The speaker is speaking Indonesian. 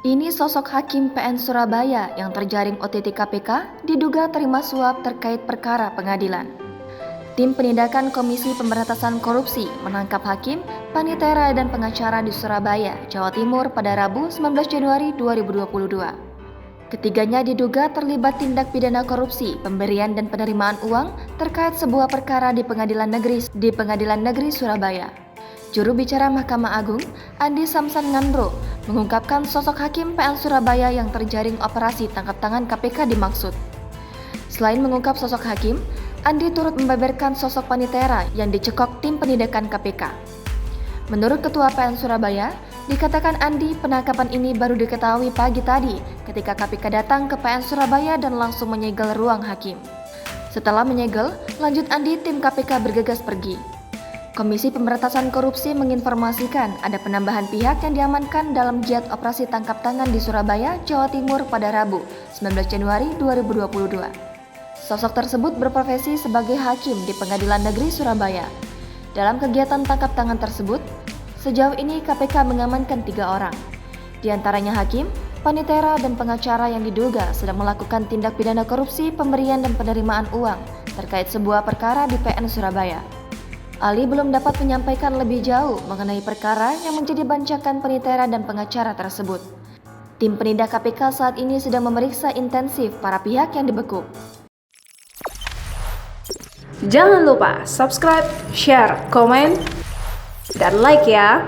Ini sosok Hakim PN Surabaya yang terjaring OTT KPK diduga terima suap terkait perkara pengadilan. Tim penindakan Komisi Pemberantasan Korupsi menangkap hakim, panitera dan pengacara di Surabaya, Jawa Timur pada Rabu 19 Januari 2022. Ketiganya diduga terlibat tindak pidana korupsi, pemberian dan penerimaan uang terkait sebuah perkara di Pengadilan Negeri Surabaya. Juru bicara Mahkamah Agung, Andi Samsan Ngandro, mengungkapkan sosok Hakim PN Surabaya yang terjaring operasi tangkap tangan KPK dimaksud. Selain mengungkap sosok hakim, Andi turut membeberkan sosok panitera yang dicekok tim penindakan KPK. Menurut Ketua PN Surabaya, dikatakan Andi penangkapan ini baru diketahui pagi tadi ketika KPK datang ke PN Surabaya dan langsung menyegel ruang hakim. Setelah menyegel, lanjut Andi tim KPK bergegas pergi. Komisi Pemberantasan Korupsi menginformasikan ada penambahan pihak yang diamankan dalam giat operasi tangkap tangan di Surabaya, Jawa Timur pada Rabu, 19 Januari 2022. Sosok tersebut berprofesi sebagai hakim di Pengadilan Negeri Surabaya. Dalam kegiatan tangkap tangan tersebut, sejauh ini KPK mengamankan 3 orang. Di antaranya hakim, panitera, dan pengacara yang diduga sedang melakukan tindak pidana korupsi, pemberian dan penerimaan uang terkait sebuah perkara di PN Surabaya. Ali belum dapat menyampaikan lebih jauh mengenai perkara yang menjadi bancakan penitera dan pengacara tersebut. Tim penindak KPK saat ini sedang memeriksa intensif para pihak yang dibekuk. Jangan lupa subscribe, share, komen, dan like ya!